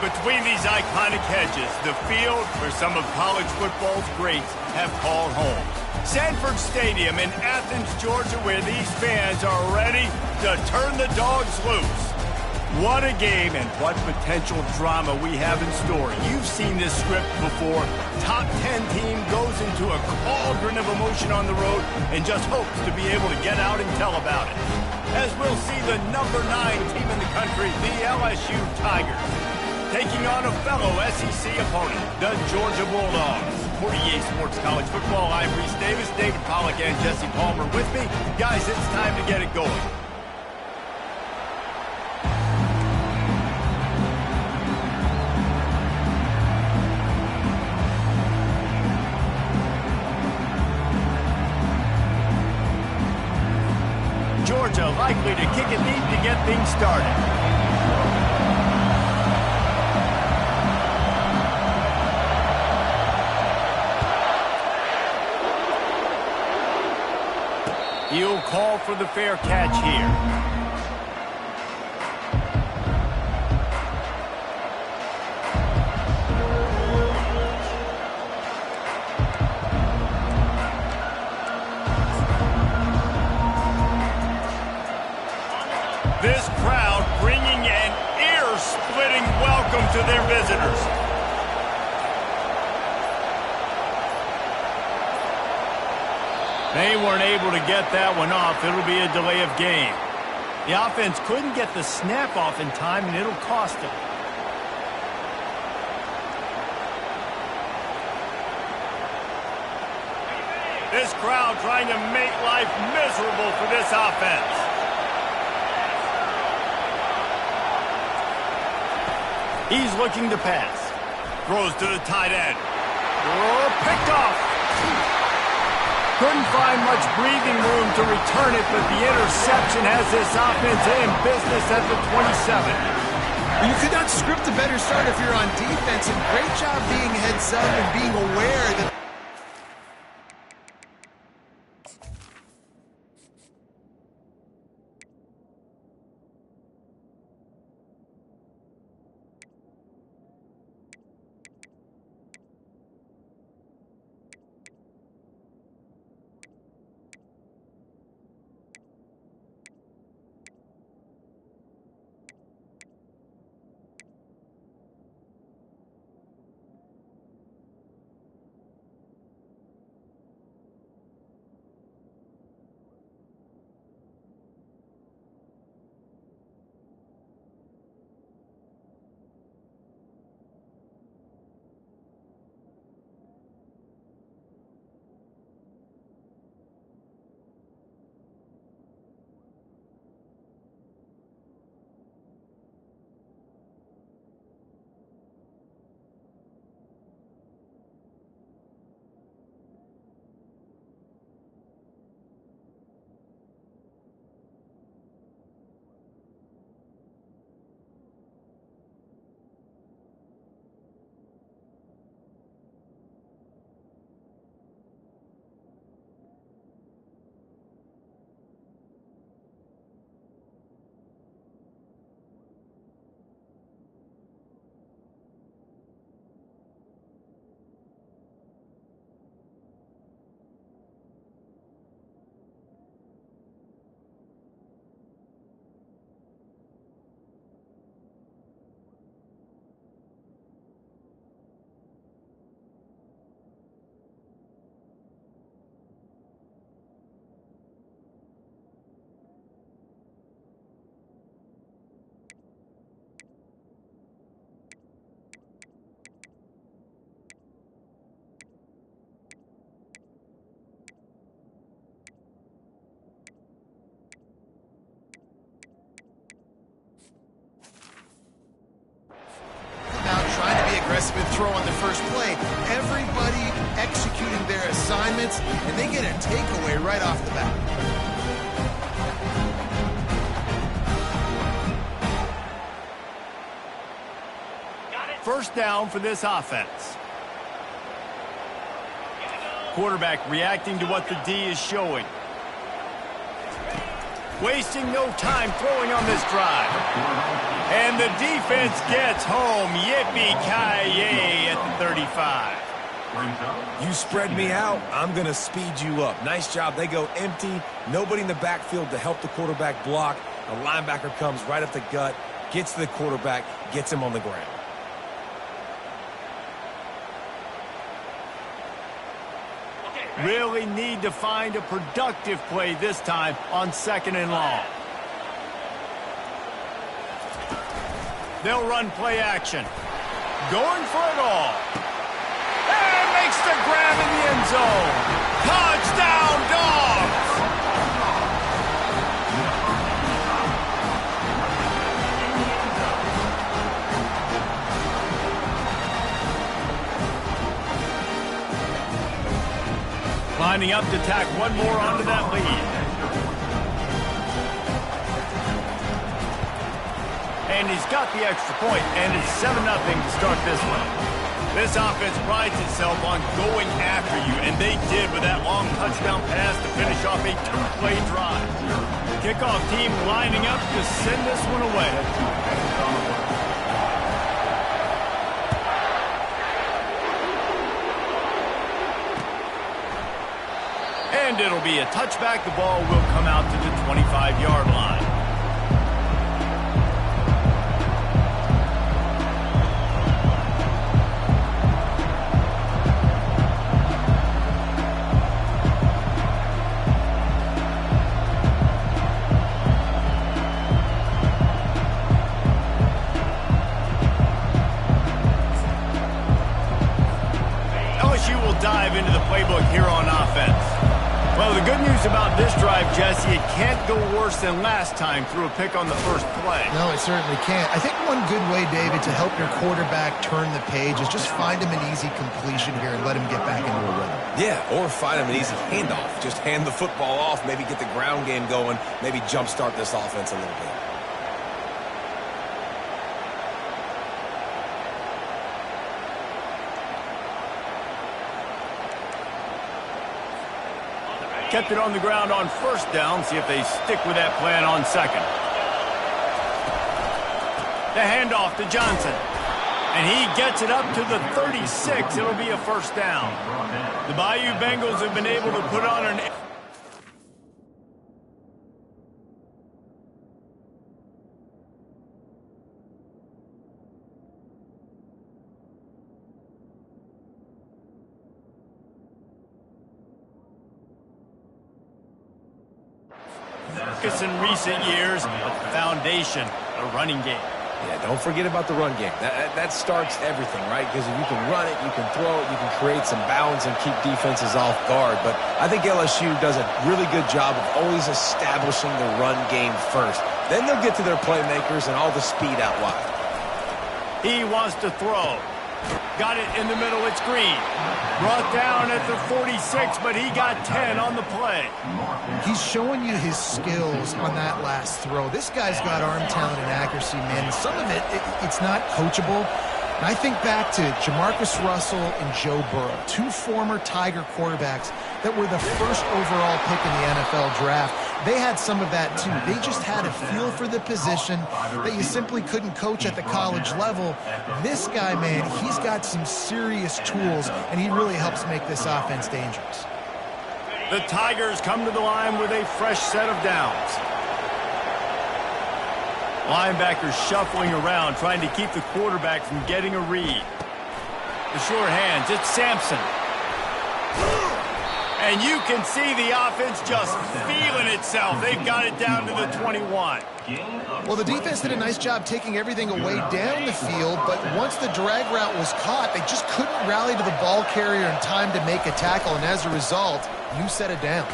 Between these iconic hedges, the field where some of college football's greats have called home. Sanford Stadium in Athens, Georgia, where these fans are ready to turn the dogs loose. What a game and what potential drama we have in store. You've seen this script before. Top 10 team goes into a cauldron of emotion on the road and just hopes to be able to get out and tell about it. As we'll see the number 9 team in the country, the LSU Tigers, taking on a fellow SEC opponent, the Georgia Bulldogs. For EA Sports College Football, I'm Reese Davis, David Pollack, and Jesse Palmer with me. Guys, it's time to get it going. Georgia likely to kick it deep to get things started. He'll call for the fair catch here. This crowd bringing an ear-splitting welcome to their visitors. They weren't able to get that one off. It'll be a delay of game. The offense couldn't get the snap off in time, and it'll cost them. This crowd trying to make life miserable for this offense. He's looking to pass. Throws to the tight end. Oh, picked off. Couldn't find much breathing room to return it, but the interception has this offense in business at the 27. You could not script a better start if you're on defense, and great job being heads up and being aware that... aggressive and throw on the first play. Everybody executing their assignments, and they get a takeaway right off the bat. First down for this offense. Quarterback reacting to what the D is showing. wasting no time throwing on this drive. And the defense gets home. Yippee-ki-yay at the 35. You spread me out, I'm going to speed you up. Nice job. They go empty. Nobody in the backfield to help the quarterback block. A linebacker comes right up the gut, gets to the quarterback, gets him on the ground. Really need to find a productive play this time on 2nd and long. They'll run play action. Going for it all. And makes the grab in the end zone. Touchdown, Dogs! Lining up to tack one more onto that lead. And he's got the extra point, and it's 7-0 to start this one. This offense prides itself on going after you, and they did with that long touchdown pass to finish off a 2-play drive. Kickoff team lining up to send this one away. And it'll be a touchback. The ball will come out to the 25-yard line. LSU will dive into the playbook here on offense. Well, the good news about this drive, Jesse, it can't go worse than last time through a pick on the first play. No, it certainly can't. I think one good way, David, to help your quarterback turn the page is just find him an easy completion here and let him get back into a rhythm. Yeah, or find him an easy handoff. Just hand the football off, maybe get the ground game going, maybe jumpstart this offense a little bit. Kept it on the ground on first down. See if they stick with that plan on 2nd. The handoff to Johnson. And he gets it up to the 36. It'll be a first down. The Bayou Bengals have been able to put on an... in recent years, a foundation, a running game. Yeah, don't forget about the run game. That starts everything, right? Because if you can run it, you can throw it, you can create some balance and keep defenses off guard. But I think LSU does a really good job of always establishing the run game first. Then they'll get to their playmakers and all the speed out wide. He wants to throw. Got it in the middle. It's Green. Brought down at the 46, but he got 10 on the play. He's showing you his skills on that last throw. This guy's got arm talent and accuracy, man. Some of it's not coachable. And I think back to Jamarcus Russell and Joe Burrow, two former Tiger quarterbacks that were the first overall pick in the NFL draft. They had some of that too. They just had a feel for the position that you simply couldn't coach at the college level. This guy, man, he's got some serious tools, and he really helps make this offense dangerous. The Tigers come to the line with a fresh set of downs. Linebackers shuffling around, trying to keep the quarterback from getting a read. The short hands, it's Sampson. And you can see the offense just feeling itself. They've got it down to the 21. Well, the defense did a nice job taking everything away down the field, but once the drag route was caught, they just couldn't rally to the ball carrier in time to make a tackle, and as a result, you set it down.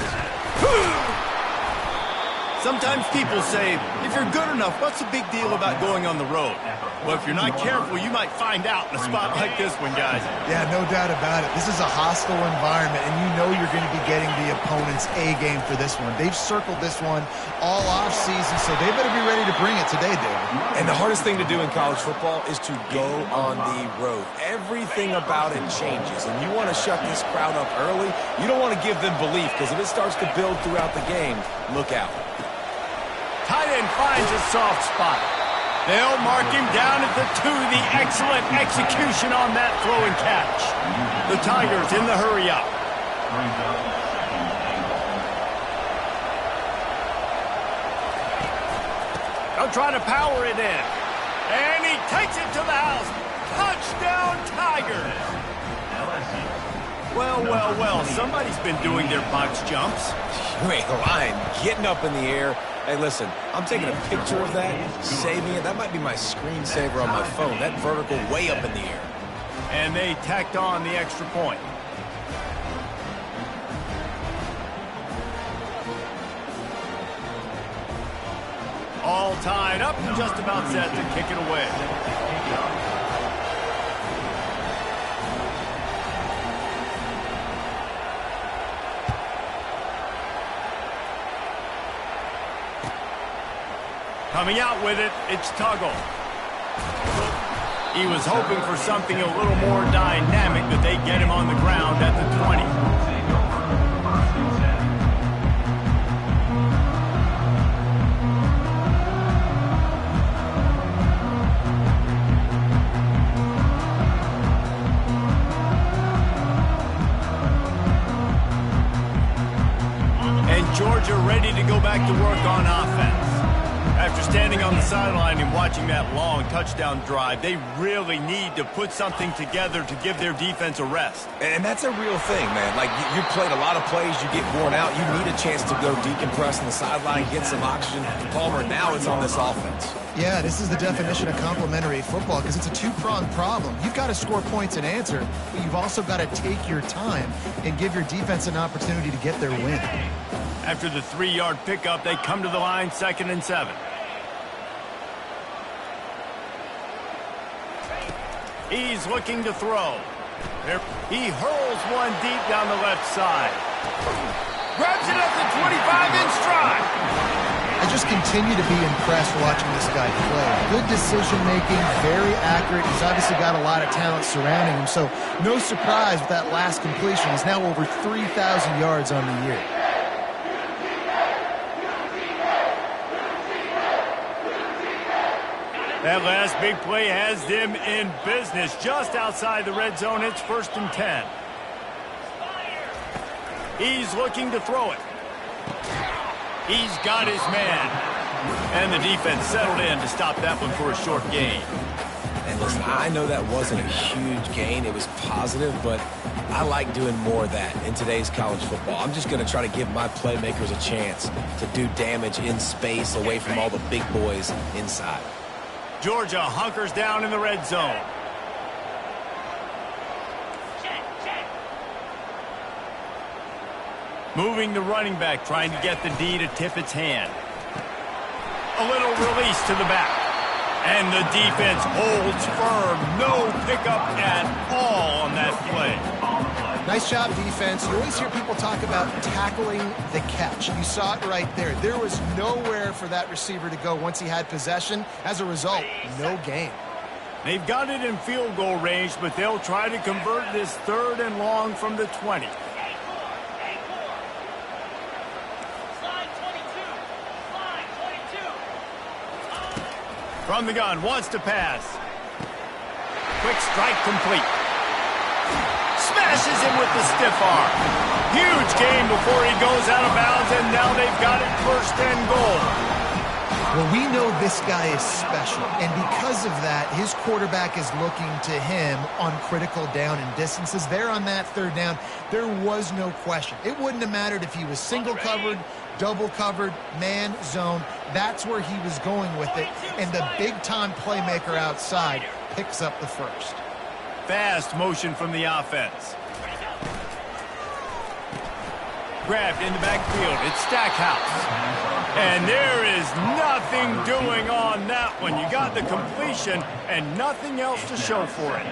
Sometimes people say, if you're good enough, what's the big deal about going on the road? Well, if you're not careful, you might find out in a spot like this one, guys. Yeah, no doubt about it. This is a hostile environment, and you know you're going to be getting the opponent's A game for this one. They've circled this one all offseason, so they better be ready to bring it today, David. And the hardest thing to do in college football is to go on the road. Everything about it changes, and you want to shut this crowd up early. You don't want to give them belief, because if it starts to build throughout the game, look out. tight end finds a soft spot. They'll mark him down at the 2. The excellent execution on that throw and catch. The Tigers in the hurry up. They'll try to power it in. And he takes it to the house. Touchdown, Tigers. Well, well, well. Somebody's been doing their box jumps. You ain't lying. Getting up in the air. Hey, listen, I'm taking a picture of that, saving it. That might be my screensaver on my phone. That vertical way up in the air. And they tacked on the extra point. All tied up and just about set to kick it away. Coming out with it, it's Tuggle. He was hoping for something a little more dynamic, but they get him on the ground at the 20. And Georgia ready to go back to work on offense. After standing on the sideline and watching that long touchdown drive, they really need to put something together to give their defense a rest. And that's a real thing, man. Like, you played a lot of plays, you get worn out, you need a chance to go decompress on the sideline, get some oxygen. Palmer, now it's on this offense. Yeah, this is the definition of complementary football because it's a two-pronged problem. You've got to score points and answer, but you've also got to take your time and give your defense an opportunity to get their win. After the 3-yard pickup, they come to the line, 2nd and 7. He's looking to throw. He hurls one deep down the left side. Grabs it at the 25 in stride. I just continue to be impressed watching this guy play. Good decision-making, very accurate. He's obviously got a lot of talent surrounding him, so no surprise with that last completion. He's now over 3,000 yards on the year. That last big play has them in business just outside the red zone. It's 1st and 10. He's looking to throw it. He's got his man. And the defense settled in to stop that one for a short gain. And listen, I know that wasn't a huge gain. It was positive, but I like doing more of that in today's college football. I'm just going to try to give my playmakers a chance to do damage in space away from all the big boys inside. Georgia hunkers down in the red zone. Moving the running back, trying to get the D to tip its hand. A little release to the back. And the defense holds firm. No pickup at all on that play. Nice job, defense. You always hear people talk about tackling the catch. You saw it right there. There was nowhere for that receiver to go once he had possession. As a result, no gain. They've got it in field goal range, but they'll try to convert this 3rd and long from the 20. From the gun, wants to pass. Quick strike complete. Smashes him with the stiff arm. Huge gain before he goes out of bounds, and now they've got it 1st and goal. Well, we know this guy is special, and because of that, his quarterback is looking to him on critical down and distances. There on that 3rd down, there was no question. It wouldn't have mattered if he was single covered, double covered, man, zone. That's where he was going with it, and the big-time playmaker outside picks up the 1st. Fast motion from the offense. Grabbed in the backfield. It's Stackhouse. And there is nothing doing on that one. You got the completion and nothing else to show for it.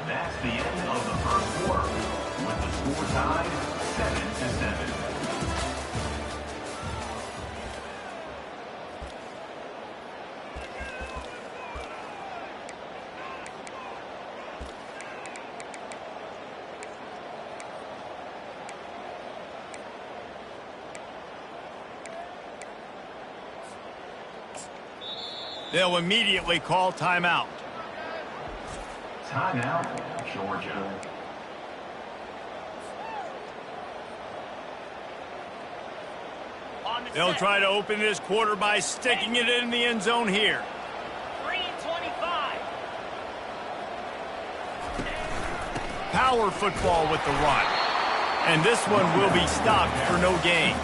That's the end of the 1st quarter, with the score tied 7-7. They'll immediately call timeout. Timeout, Georgia. They'll try to open this quarter by sticking it in the end zone here. 3:25. Power football with the run. And this one will be stopped for no gain.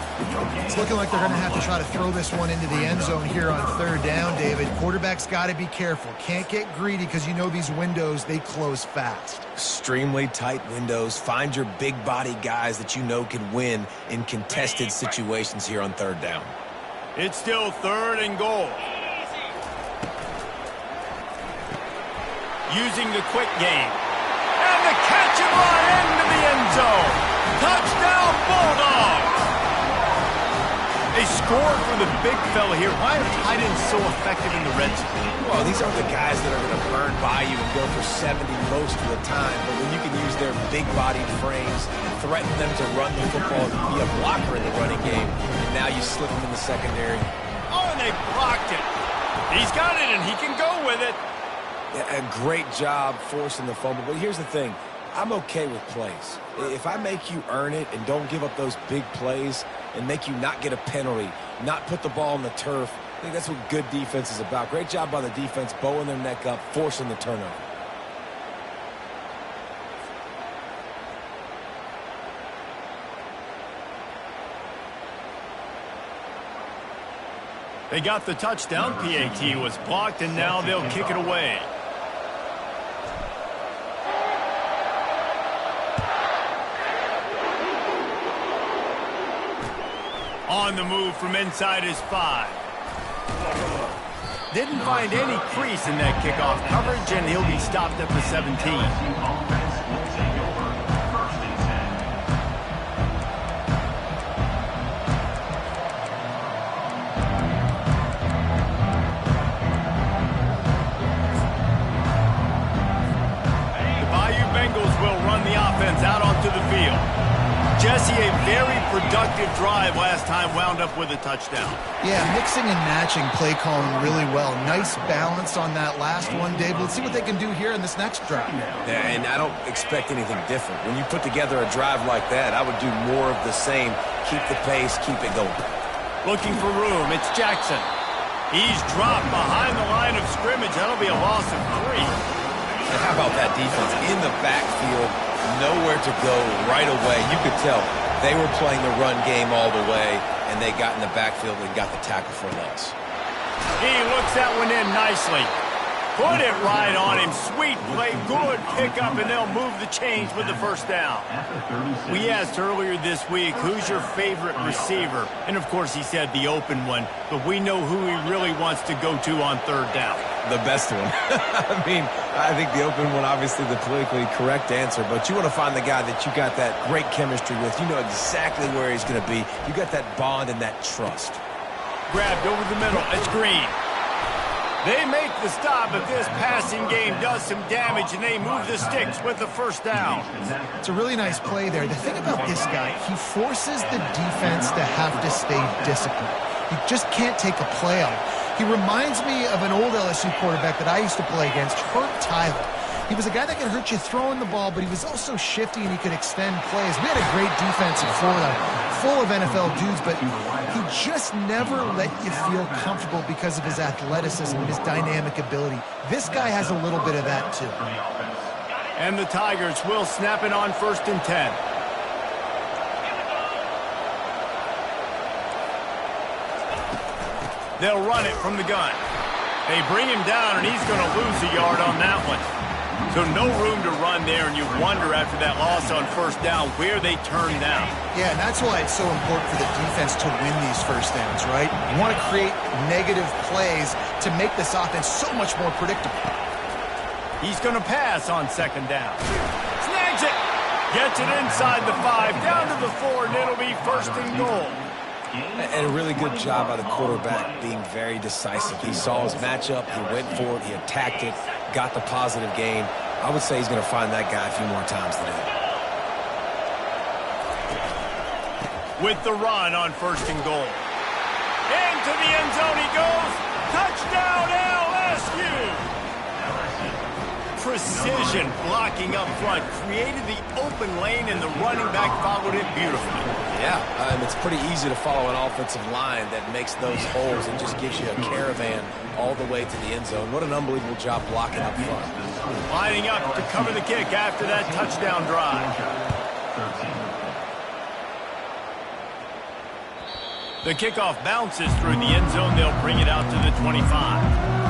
It's looking like they're going to have to try to throw this one into the end zone here on third down, David. Quarterback's got to be careful. Can't get greedy because you know these windows, they close fast. Extremely tight windows. Find your big body guys that you know can win in contested situations here on third down. It's still third and goal. Using the quick game. And the catch and run into the end zone. Touchdown, Bulldogs! They scored for the big fella here. Why are tight ends so effective in the red zone? Well, these aren't the guys that are going to burn by you and go for 70 most of the time, but when you can use their big-bodied frames, threaten them to run the football, be a blocker in the running game, and now you slip them in the secondary. Oh, and they blocked it. He's got it, and he can go with it. Yeah, a great job forcing the fumble, but here's the thing. I'm okay with plays. If I make you earn it and don't give up those big plays and make you not get a penalty, not put the ball on the turf, I think that's what good defense is about. Great job by the defense, bowing their neck up, forcing the turnover. They got the touchdown. PAT was blocked, and now they'll kick it away. On the move from inside his 5. Didn't find any crease in that kickoff coverage, and he'll be stopped at the 17. Offense will take over. First and 10. The Bayou Bengals will run the offense out onto the field. Jesse, a very productive drive last time, wound up with a touchdown. Yeah, mixing and matching play calling really well. Nice balance on that last one, Dave. Let's see what they can do here in this next drive. Yeah, and I don't expect anything different. When you put together a drive like that, I would do more of the same. Keep the pace, keep it going. Looking for room, it's Jackson. He's dropped behind the line of scrimmage. That'll be a loss of 3. And how about that defense in the backfield? Nowhere to go right away. You could tell they were playing the run game all the way, and they got in the backfield and got the tackle for a loss. He looks that one in nicely. Put it right on him. Sweet play, good pickup, and they'll move the chains with the first down. We asked earlier this week, who's your favorite receiver? And, of course, he said the open one, but we know who he really wants to go to on third down. The best one. I mean, I think the open one, obviously the politically correct answer, but you want to find the guy that you got that great chemistry with. You know exactly where he's going to be. You got that bond and that trust. Grabbed over the middle. It's Green. They make the stop, but this passing game does some damage, and they move the sticks with the first down. It's a really nice play there. The thing about this guy, he forces the defense to have to stay disciplined. You just can't take a play on him. He reminds me of an old LSU quarterback that I used to play against, Herb Tyler. He was a guy that could hurt you throwing the ball, but he was also shifty and he could extend plays. We had a great defense in Florida, full of NFL dudes, but he just never let you feel comfortable because of his athleticism and his dynamic ability. This guy has a little bit of that too. And the Tigers will snap it on first and 10. They'll run it from the gun. They bring him down, and he's going to lose a yard on that one. So no room to run there, and you wonder after that loss on first down where they turn down. Yeah, and that's why it's so important for the defense to win these first downs, right? You want to create negative plays to make this offense so much more predictable. He's going to pass on second down. Snags it. Gets it inside the 5, down to the 4, and it'll be first and goal. And a really good job by the quarterback being very decisive. He saw his matchup, he went for it, he attacked it, got the positive gain. I would say he's going to find that guy a few more times today. With the run on first and goal. Into the end zone he goes. Touchdown, precision blocking up front, created the open lane, and the running back followed it beautifully. Yeah, and it's pretty easy to follow an offensive line that makes those holes and just gives you a caravan all the way to the end zone. What an unbelievable job blocking up front. Lining up to cover the kick after that touchdown drive. The kickoff bounces through the end zone. They'll bring it out to the 25.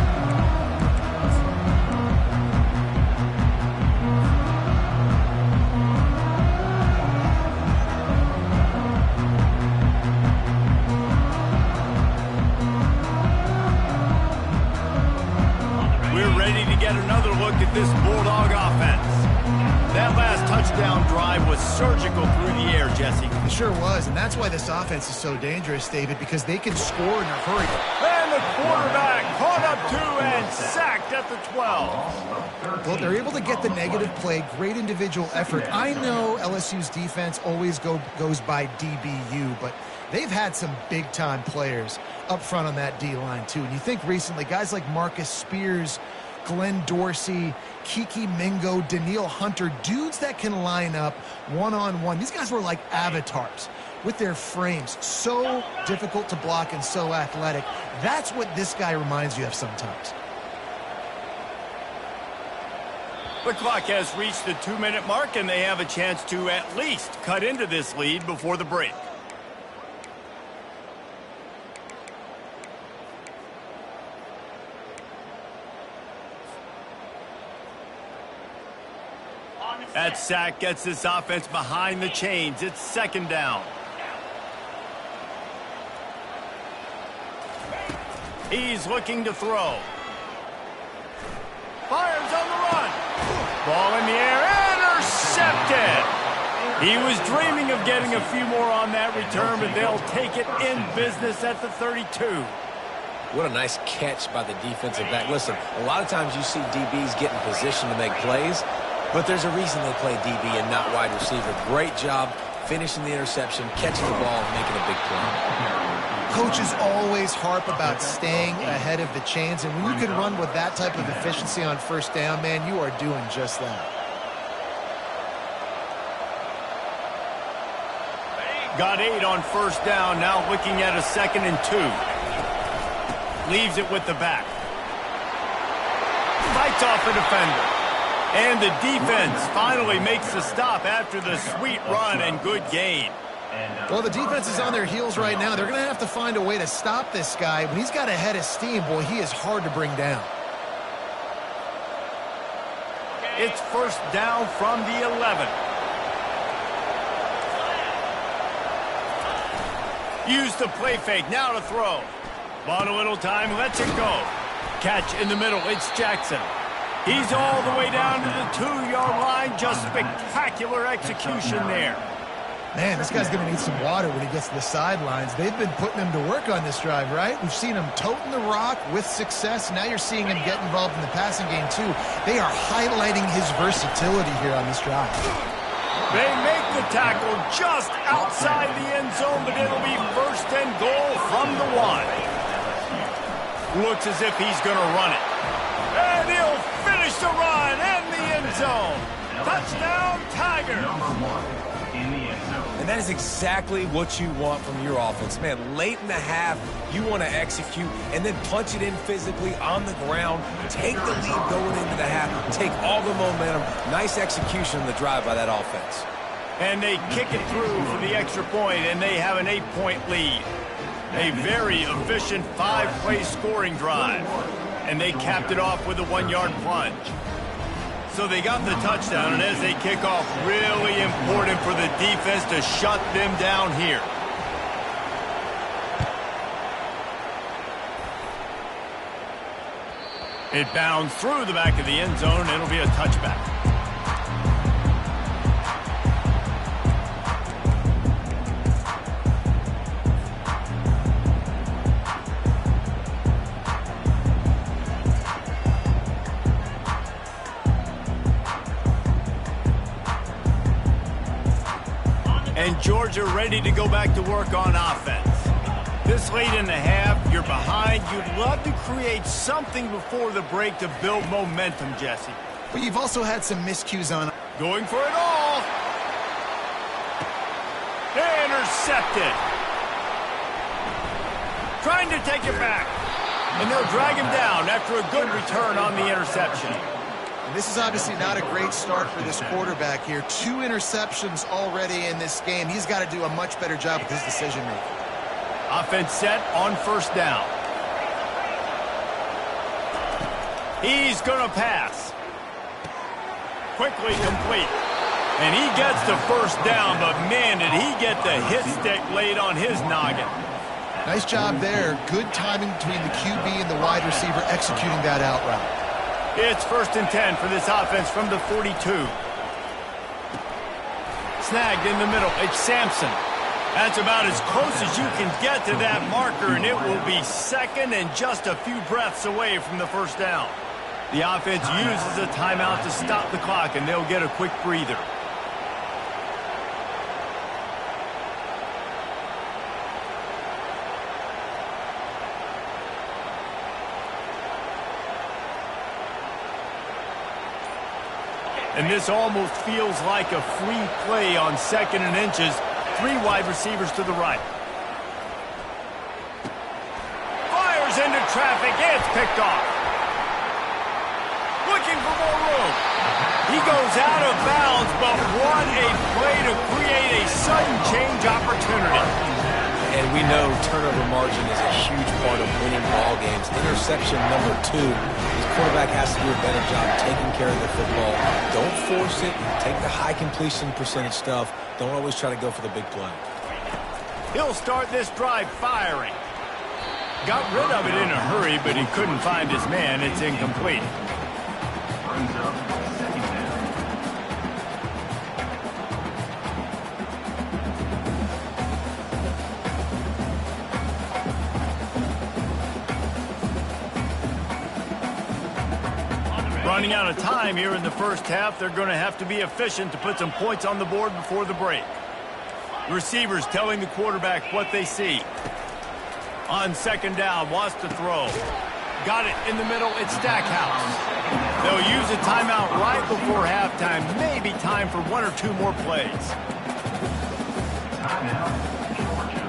Another look at this Bulldog offense. That last touchdown drive was surgical through the air, Jesse. It sure was, and that's why this offense is so dangerous, David, because they can score in a hurry. And the quarterback caught up to and sacked at the 12. Well, they're able to get the negative play, great individual effort. I know LSU's defense always goes by DBU, but they've had some big-time players up front on that D-line, too. And you think recently, guys like Marcus Spears, Glenn Dorsey, Kiki Mingo, Daniil Hunter, dudes that can line up one-on-one. These guys were like avatars with their frames. So difficult to block and so athletic. That's what this guy reminds you of sometimes. The clock has reached the 2-minute mark, and they have a chance to at least cut into this lead before the break. That sack gets this offense behind the chains. It's second down. He's looking to throw. Fires on the run. Ball in the air. Intercepted. He was dreaming of getting a few more on that return, but they'll take it in business at the 32. What a nice catch by the defensive back. Listen, a lot of times you see DBs get in position to make plays, but there's a reason they play DB and not wide receiver. Great job finishing the interception, catching the ball, and making a big play. Coaches always harp about staying ahead of the chains, and when you can run with that type of efficiency on first down, man, you are doing just that. Got 8 on first down, now looking at a 2nd and 2. Leaves it with the back. Fights off a defender. And the defense finally makes the stop after the sweet run and good gain. Well, the defense is on their heels right now. They're going to have to find a way to stop this guy. When he's got a head of steam, boy, he is hard to bring down. It's first down from the 11. Use the play fake, now to throw. Bought a little time, lets it go. Catch in the middle, it's Jackson. He's all the way down to the 2-yard line. Just spectacular execution there. Man, this guy's going to need some water when he gets to the sidelines. They've been putting him to work on this drive, right? We've seen him toting the rock with success. Now you're seeing him get involved in the passing game, too. They are highlighting his versatility here on this drive. They make the tackle just outside the end zone, but it'll be first and goal from the 1. Looks as if he's going to run it. And he'll finish the run in the end zone. Touchdown, Tigers. And that is exactly what you want from your offense. Man, late in the half, you want to execute and then punch it in physically on the ground, take the lead going into the half, take all the momentum. Nice execution on the drive by that offense. And they kick it through for the extra point, and they have an 8-point lead. A very efficient 5-play scoring drive. And they capped it off with a 1-yard plunge. So they got the touchdown, and as they kick off, really important for the defense to shut them down here. It bounds through the back of the end zone. It'll be a touchback. And Georgia ready to go back to work on offense. This late in the half, you're behind. You'd love to create something before the break to build momentum, Jesse. But you've also had some miscues on. Going for it all. Intercepted. Trying to take it back. And they'll drag him down after a good return on the interception. And this is obviously not a great start for this quarterback here. 2 interceptions already in this game. He's got to do a much better job with his decision-making. Offense set on first down. He's going to pass. Quickly complete. And he gets the first down, but man, did he get the hit stick laid on his noggin. Nice job there. Good timing between the QB and the wide receiver executing that out route. It's 1st and 10 for this offense from the 42. Snagged in the middle. It's Sampson. That's about as close as you can get to that marker, and it will be 2nd and just a few breaths away from the first down. The offense uses a timeout to stop the clock, and they'll get a quick breather. And this almost feels like a free play on 2nd and inches. 3 wide receivers to the right. Fires into traffic. It's picked off. Looking for more room. He goes out of bounds, but what a play to create a sudden change opportunity. And we know turnover margin is a huge part of winning ball games. Interception number 2. His quarterback has to do a better job taking care of the football. Don't force it. Take the high completion percentage stuff. Don't always try to go for the big play. He'll start this drive firing. Got rid of it in a hurry, but he couldn't find his man. It's incomplete. Brings up 2nd down. Running out of time here in the first half. They're going to have to be efficient to put some points on the board before the break. Receivers telling the quarterback what they see. On 2nd down, wants to throw. Got it in the middle. It's Stackhouse. They'll use a timeout right before halftime. Maybe time for 1 or 2 more plays. Timeout, Georgia.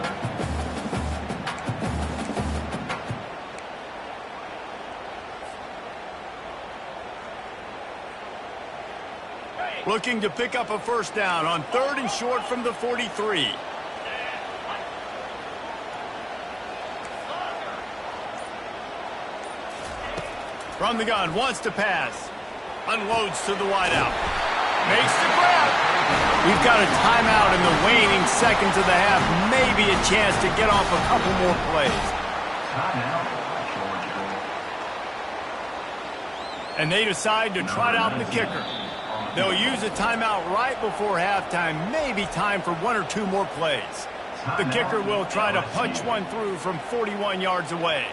Looking to pick up a first down on 3rd and short from the 43. From the gun, wants to pass. Unloads to the wideout. Makes the grab. We've got a timeout in the waning seconds of the half. Maybe a chance to get off a couple more plays. Timeout, Georgia. And they decide to trot out the kicker. They'll use a timeout right before halftime. Maybe time for 1 or 2 more plays. The kicker will try to punch one through from 41 yards away.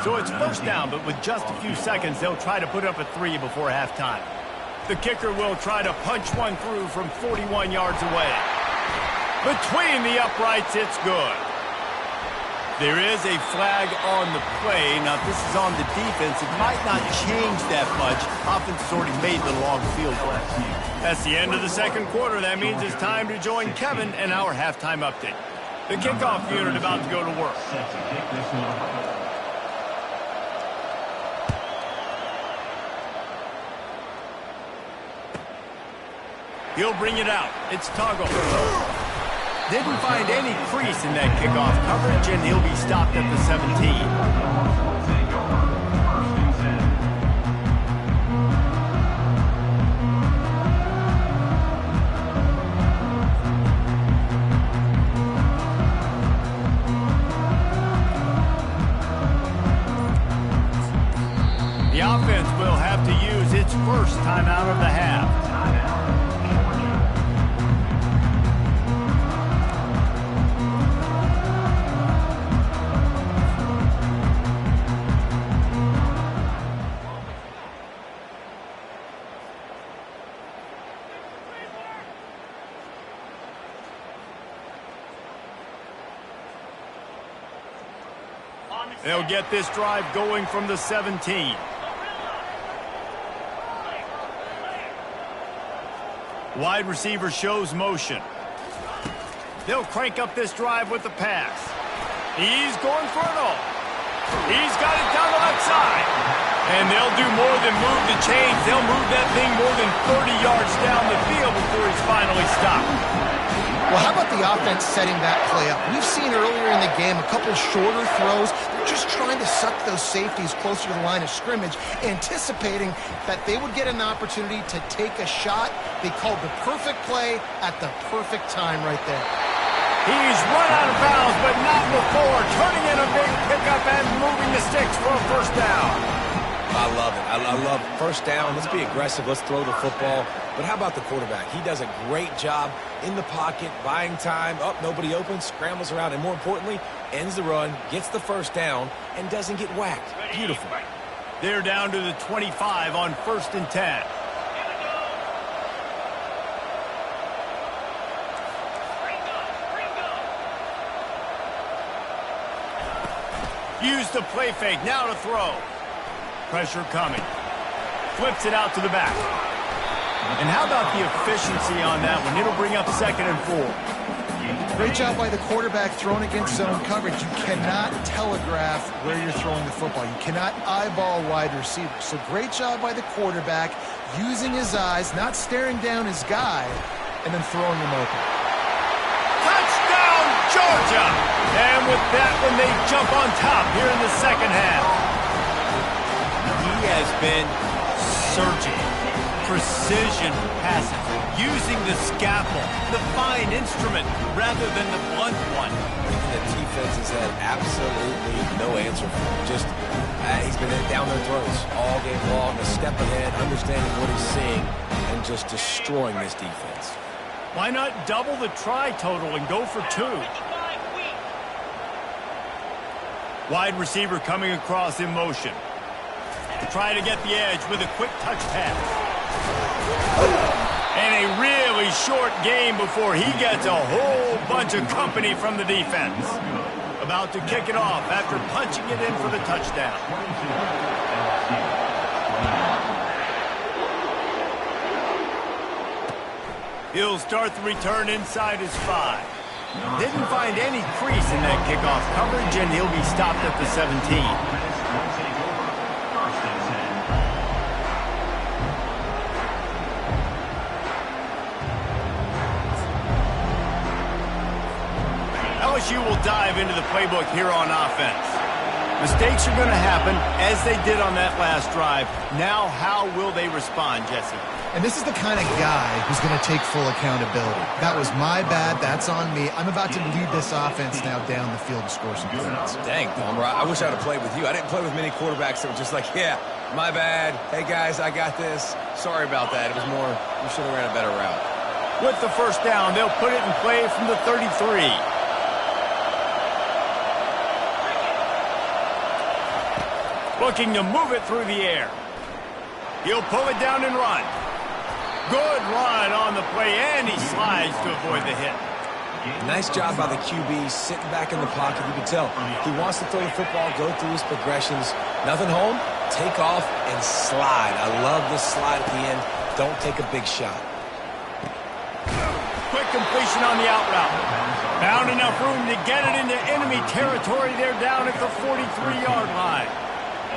So it's first down, but with just a few seconds, they'll try to put up a 3 before halftime. The kicker will try to punch one through from 41 yards away. Between the uprights, it's good. There is a flag on the play. Now, if this is on the defense, it might not change that much. Offense has already made the long field goal. That's the end of the second quarter. That means it's time to join Kevin and our halftime update. The kickoff unit about to go to work. Set to kick this one off. He'll bring it out. It's Toggle. Didn't find any crease in that kickoff coverage, and he'll be stopped at the 17. The offense will have to use its first timeout of the half. They'll get this drive going from the 17. Wide receiver shows motion. They'll crank up this drive with the pass. He's going for it all. He's got it down the left side. And they'll do more than move the chains. They'll move that thing more than 30 yards down the field before he's finally stopped. Well, how about the offense setting that play up? We've seen earlier in the game a couple shorter throws. They're just trying to suck those safeties closer to the line of scrimmage, anticipating that they would get an opportunity to take a shot. They called the perfect play at the perfect time right there. He's run out of bounds, but not before. Turning in a big pickup and moving the sticks for a first down. I love it. I love first down. Let's be aggressive. Let's throw the football. But how about the quarterback? He does a great job in the pocket, buying time. Oh, nobody open, scrambles around, and more importantly, ends the run, gets the first down, and doesn't get whacked. Beautiful. They're down to the 25 on 1st and 10. Use the play fake. Now to throw. Pressure coming. Flips it out to the back. And how about the efficiency on that one? It'll bring up 2nd and 4. Great job by the quarterback throwing against zone coverage. You cannot telegraph where you're throwing the football. You cannot eyeball wide receivers. So great job by the quarterback using his eyes, not staring down his guy, and then throwing him open. Touchdown, Georgia! And with that one, they jump on top here in the second half. He has been surgical. Precision passes, using the scalpel, the fine instrument, rather than the blunt one. The defense has had absolutely no answer for him. Just, he's been down their throats all game long, a step ahead, understanding what he's seeing, and just destroying this defense. Why not double the try total and go for 2? Wide receiver coming across in motion. Try to get the edge with a quick touch pass. And a really short game before he gets a whole bunch of company from the defense. About to kick it off after punching it in for the touchdown. He'll start the return inside his 5. Didn't find any crease in that kickoff coverage, and he'll be stopped at the 17. LSU will dive into the playbook here on offense. Mistakes are going to happen, as they did on that last drive. Now, how will they respond, Jesse? And this is the kind of guy who's going to take full accountability. That was my bad. That's on me. I'm about to lead this offense now down the field to score some points. Dang, Palmer, I wish I would have played with you. I didn't play with many quarterbacks that were just like, yeah, my bad. Hey, guys, I got this. Sorry about that. It was more, you should have ran a better route. With the first down, they'll put it in play from the 33. Looking to move it through the air. He'll pull it down and run. Good run on the play, and he slides to avoid the hit. Nice job by the QB, sitting back in the pocket. You can tell he wants to throw the football, go through his progressions. Nothing home, take off, and slide. I love this slide at the end. Don't take a big shot. Quick completion on the out route. Found enough room to get it into enemy territory. They're down at the 43-yard line.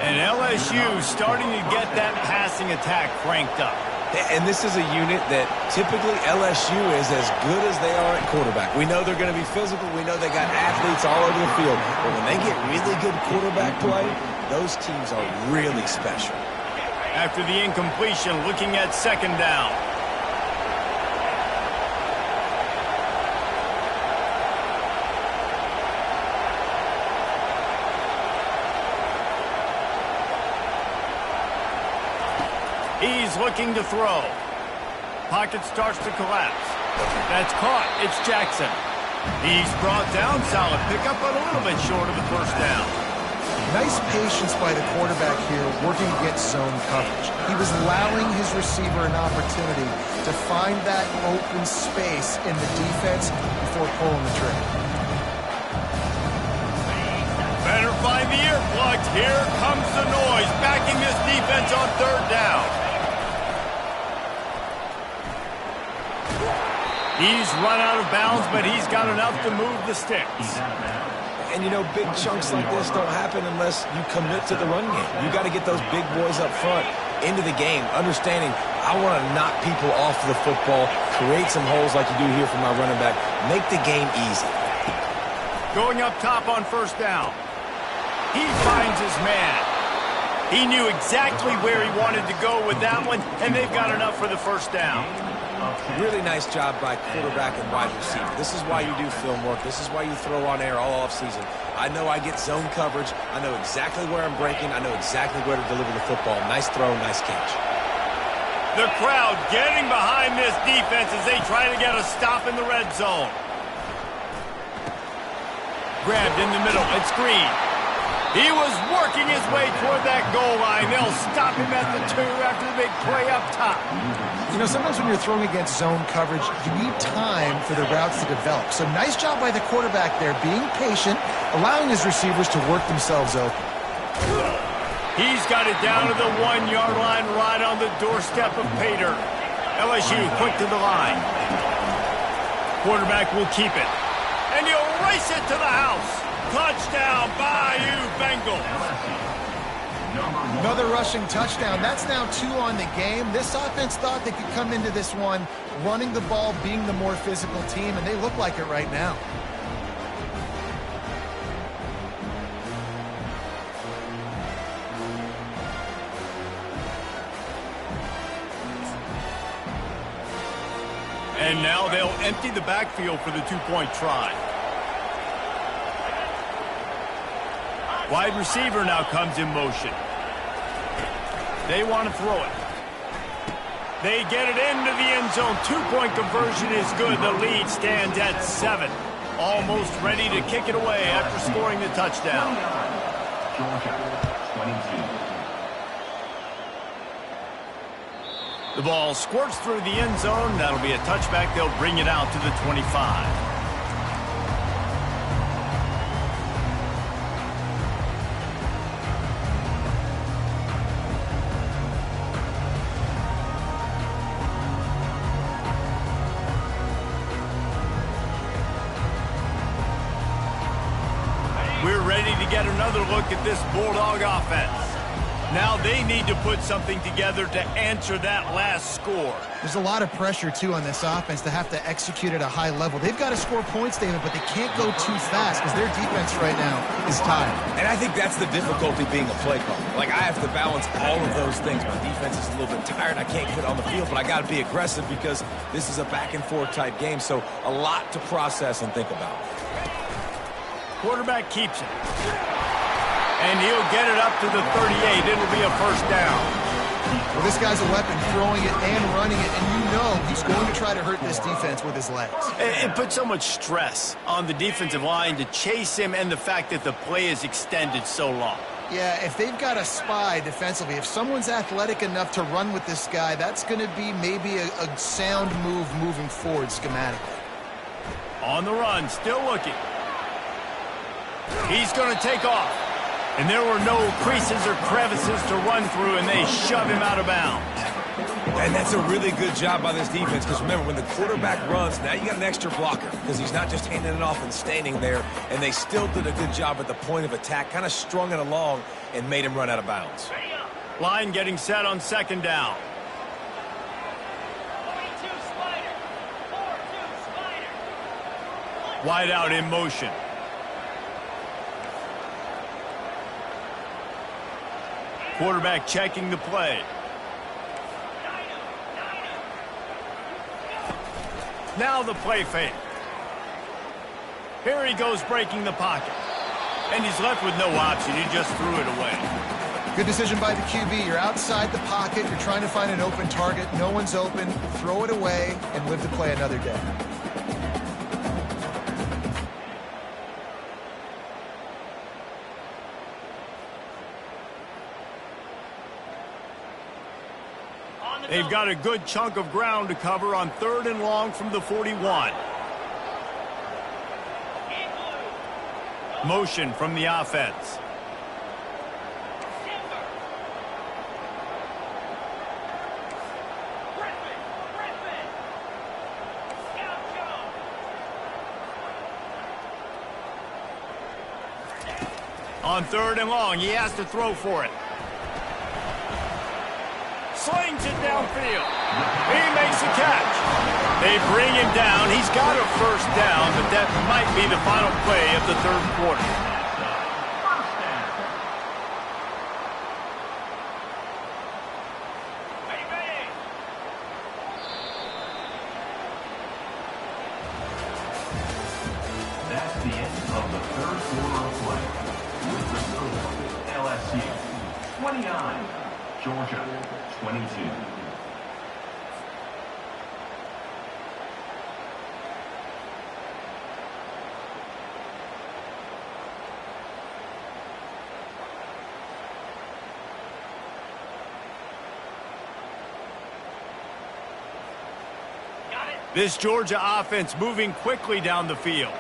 And LSU starting to get that passing attack cranked up. And this is a unit that typically LSU is as good as they are at quarterback. We know they're going to be physical. We know they got athletes all over the field. But when they get really good quarterback play, those teams are really special. After the incompletion, looking at 2nd down. He's looking to throw. Pocket starts to collapse. That's caught. It's Jackson. He's brought down. Solid pickup, but a little bit short of the first down. Nice patience by the quarterback here, working against zone coverage. He was allowing his receiver an opportunity to find that open space in the defense before pulling the trigger. Better find the earplugs. Here comes the noise, backing this defense on 3rd down. He's run out of bounds, but he's got enough to move the sticks. And, you know, big chunks like this don't happen unless you commit to the run game. You got to get those big boys up front into the game, understanding I want to knock people off the football, create some holes like you do here for my running back, make the game easy. Going up top on first down. He finds his man. He knew exactly where he wanted to go with that one, and they've got enough for the first down. Really nice job by quarterback and wide receiver. This is why you do film work. This is why you throw on air all offseason. I know I get zone coverage. I know exactly where I'm breaking. I know exactly where to deliver the football. Nice throw, nice catch. The crowd getting behind this defense as they try to get a stop in the red zone. Grabbed in the middle. It's Green. He was working his way toward that goal line. They'll stop him at the 2 after the big play up top. You know, sometimes when you're throwing against zone coverage, you need time for the routes to develop. So nice job by the quarterback there, being patient, allowing his receivers to work themselves open. He's got it down to the 1-yard line right on the doorstep of Pater. LSU quick to the line. Quarterback will keep it. And he'll race it to the house. Touchdown, Bayou Bengals. Another rushing touchdown. That's now 2 on the game. This offense thought they could come into this one running the ball, being the more physical team, and they look like it right now. And now they'll empty the backfield for the 2-point try. Wide receiver now comes in motion. They want to throw it. They get it into the end zone. 2-point conversion is good. The lead stands at 7. Almost ready to kick it away after scoring the touchdown. The ball squirts through the end zone. That'll be a touchback. They'll bring it out to the 25. We're ready to get another look at this Bulldog offense. Now they need to put something together to answer that last score. There's a lot of pressure, too, on this offense to have to execute at a high level. They've got to score points, David, but they can't go too fast because their defense right now is tired. And I think that's the difficulty being a play caller. Like, I have to balance all of those things. My defense is a little bit tired. I can't get on the field, but I got to be aggressive because this is a back-and-forth type game, so a lot to process and think about. Quarterback keeps it. And he'll get it up to the 38. It'll be a first down. Well, this guy's a weapon, throwing it and running it, and you know he's going to try to hurt this defense with his legs. It puts so much stress on the defensive line to chase him and the fact that the play is extended so long. Yeah, if they've got a spy defensively, if someone's athletic enough to run with this guy, that's going to be maybe a sound move moving forward schematically. On the run, still looking. He's going to take off. And there were no creases or crevices to run through, and they shove him out of bounds. And that's a really good job by this defense because, remember, when the quarterback runs, now you got an extra blocker because he's not just handing it off and standing there, and they still did a good job at the point of attack, kind of strung it along and made him run out of bounds. Line getting set on second down. 42 Spider. 4-2 Spider. Wide out in motion. Quarterback checking the play. Now the play fake. Here he goes breaking the pocket. And he's left with no option. He just threw it away. Good decision by the QB. You're outside the pocket. You're trying to find an open target. No one's open. Throw it away and live to play another day. They've got a good chunk of ground to cover on 3rd and long from the 41. Motion from the offense. On 3rd and long, he has to throw for it. Slings it downfield. He makes the catch. They bring him down. He's got a first down, but that might be the final play of the 3rd quarter. That's the end of the 3rd quarter of play. With the score, LSU 29, Georgia 22. This Georgia offense moving quickly down the field.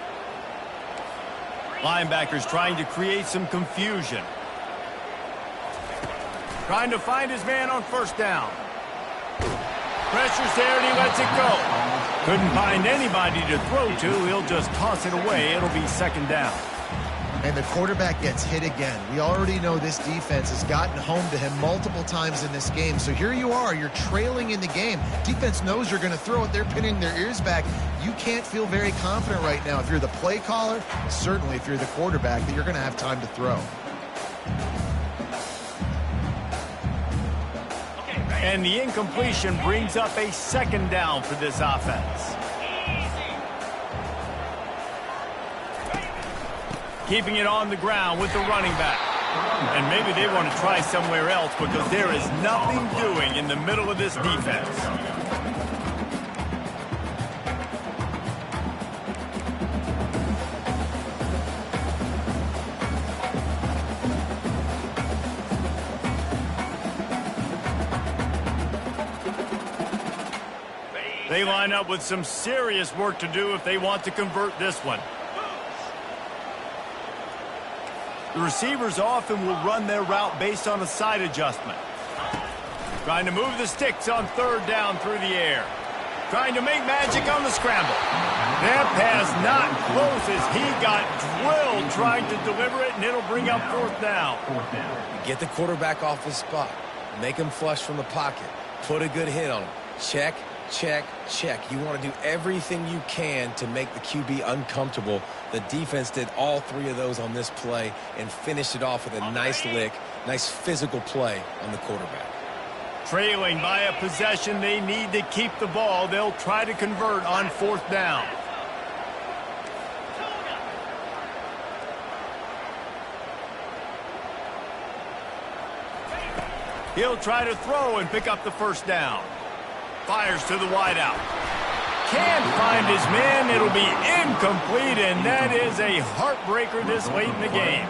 Linebackers trying to create some confusion. Trying to find his man on 1st down. Pressure's there and he lets it go. Couldn't find anybody to throw to. He'll just toss it away. It'll be 2nd down. And the quarterback gets hit again. We already know this defense has gotten home to him multiple times in this game. So here you are, you're trailing in the game. Defense knows you're going to throw it. They're pinning their ears back. You can't feel very confident right now if you're the play caller, certainly if you're the quarterback, that you're going to have time to throw. And the incompletion brings up a 2nd down for this offense. Keeping it on the ground with the running back. And maybe they want to try somewhere else because there is nothing doing in the middle of this defense. They line up with some serious work to do if they want to convert this one. The receivers often will run their route based on a side adjustment. Trying to move the sticks on 3rd down through the air. Trying to make magic on the scramble. That pass not close as he got drilled trying to deliver it, and it'll bring up 4th down. Get the quarterback off his spot. Make him flush from the pocket. Put a good hit on him. Check, check, check. You want to do everything you can to make the QB uncomfortable. The defense did all 3 of those on this play and finished it off with a nice lick, nice physical play on the quarterback. Trailing by a possession, they need to keep the ball. They'll try to convert on 4th down. He'll try to throw and pick up the 1st down. Fires to the wideout. Can't find his man. It'll be incomplete, and that is a heartbreaker this late in the game.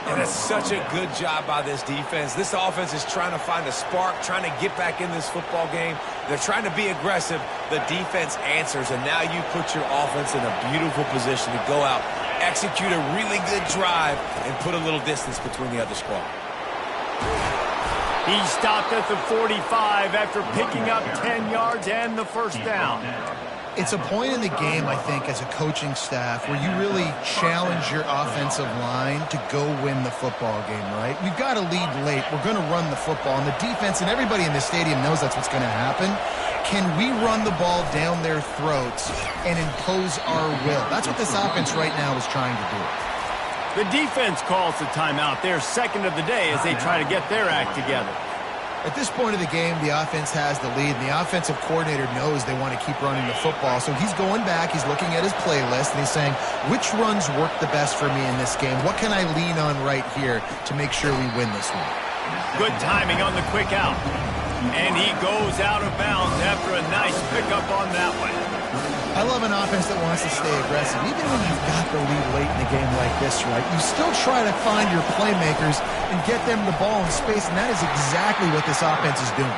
And it's such a good job by this defense. This offense is trying to find a spark, trying to get back in this football game. They're trying to be aggressive. The defense answers, and now you put your offense in a beautiful position to go out, execute a really good drive, and put a little distance between the other squad. He stopped at the 45 after picking up 10 yards and the 1st down. It's a point in the game, I think, as a coaching staff where you really challenge your offensive line to go win the football game, right? We've got to lead late. We're going to run the football. And the defense and everybody in the stadium knows that's what's going to happen. Can we run the ball down their throats and impose our will? That's what this offense right now is trying to do. The defense calls the timeout, their 2nd of the day, as they try to get their act together. At this point of the game, the offense has the lead, and the offensive coordinator knows they want to keep running the football. So he's going back, he's looking at his playlist, and he's saying, which runs work the best for me in this game? What can I lean on right here to make sure we win this one? Good timing on the quick out. And he goes out of bounds after a nice pickup on that one. I love an offense that wants to stay aggressive. Even when you've got the lead late in a game like this, right, you still try to find your playmakers and get them the ball in space, and that is exactly what this offense is doing.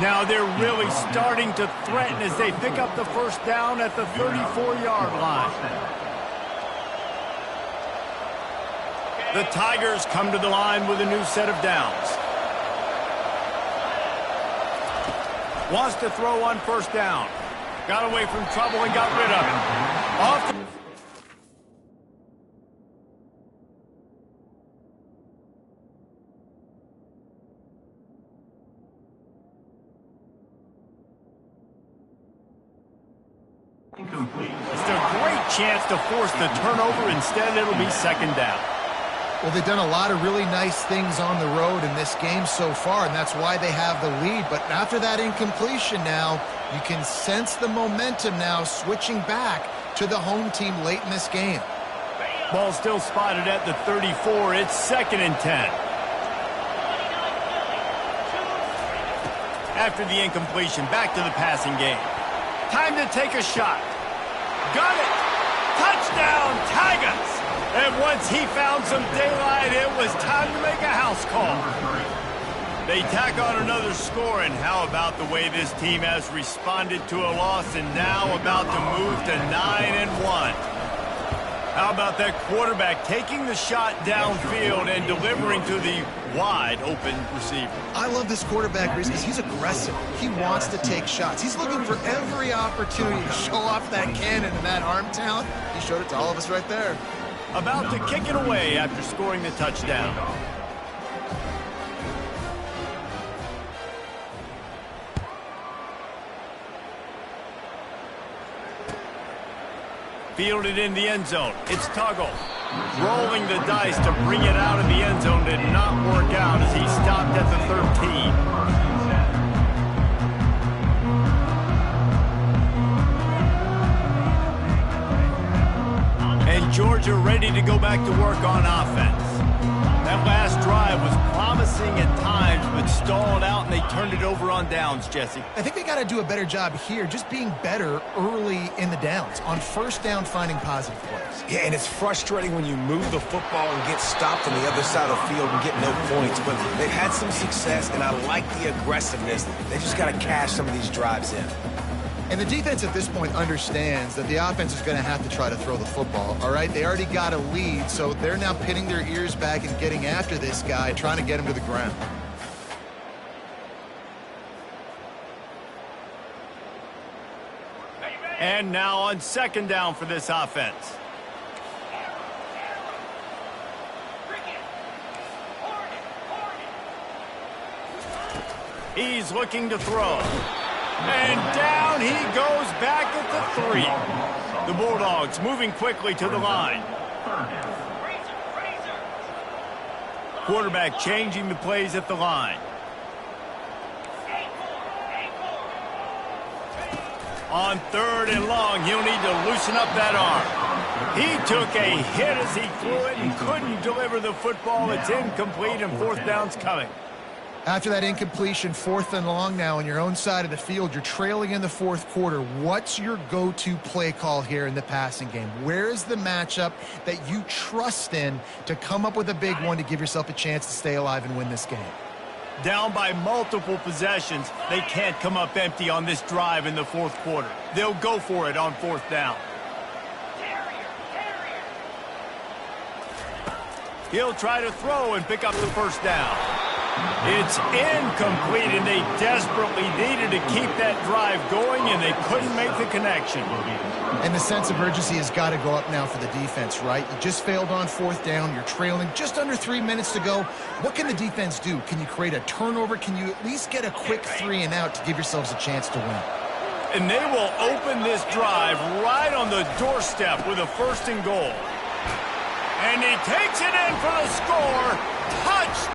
Now they're really starting to threaten as they pick up the 1st down at the 34-yard line. The Tigers come to the line with a new set of downs. Wants to throw on 1st down. Got away from trouble and got rid of it. Off Incomplete. It's a great chance to force the turnover. Instead, it'll be second down. Well, they've done a lot of really nice things on the road in this game so far, and that's why they have the lead. But after that incompletion now, you can sense the momentum now switching back to the home team late in this game. Ball still spotted at the 34. It's 2nd and 10. After the incompletion, back to the passing game. Time to take a shot. Got it! Touchdown, Tigers! And once he found some daylight, it was time to make a house call. They tack on another score, and how about the way this team has responded to a loss and now about to move to 9-1? How about that quarterback taking the shot downfield and delivering to the wide-open receiver? I love this quarterback because he's aggressive. He wants to take shots. He's looking for every opportunity to show off that cannon and that arm talent. He showed it to all of us right there. About to kick it away after scoring the touchdown. Fielded in the end zone. It's Tuggle. Rolling the dice to bring it out of the end zone did not work out as he stopped at the 13. And Georgia ready to go back to work on offense. That last drive was promising at times, but stalled out, and they turned it over on downs, Jesse. I think they got to do a better job here, just being better early in the downs, on first down finding positive plays. Yeah, and it's frustrating when you move the football and get stopped on the other side of the field and get no points. But they've had some success, and I like the aggressiveness. They just got to cash some of these drives in. And the defense at this point understands that the offense is going to have to try to throw the football, all right? They already got a lead, so they're now pinning their ears back and getting after this guy, trying to get him to the ground. And now on 2nd down for this offense. He's looking to throw. And down he goes back at the 3. The Bulldogs moving quickly to the line. Quarterback changing the plays at the line. On 3rd and long, he'll need to loosen up that arm. He took a hit as he threw it and couldn't deliver the football. It's incomplete, and 4th down's coming. After that incompletion, 4th and long now on your own side of the field, you're trailing in the 4th quarter. What's your go-to play call here in the passing game? Where is the matchup that you trust in to come up with a big one to give yourself a chance to stay alive and win this game? Down by multiple possessions, they can't come up empty on this drive in the 4th quarter. They'll go for it on 4th down. He'll try to throw and pick up the 1st down. It's incomplete, and they desperately needed to keep that drive going, and they couldn't make the connection. And the sense of urgency has got to go up now for the defense, right? You just failed on 4th down. You're trailing just under 3 minutes to go. What can the defense do? Can you create a turnover? Can you at least get a quick 3 and out to give yourselves a chance to win? And they will open this drive right on the doorstep with a 1st and goal. And he takes it in for the score. Touchdown!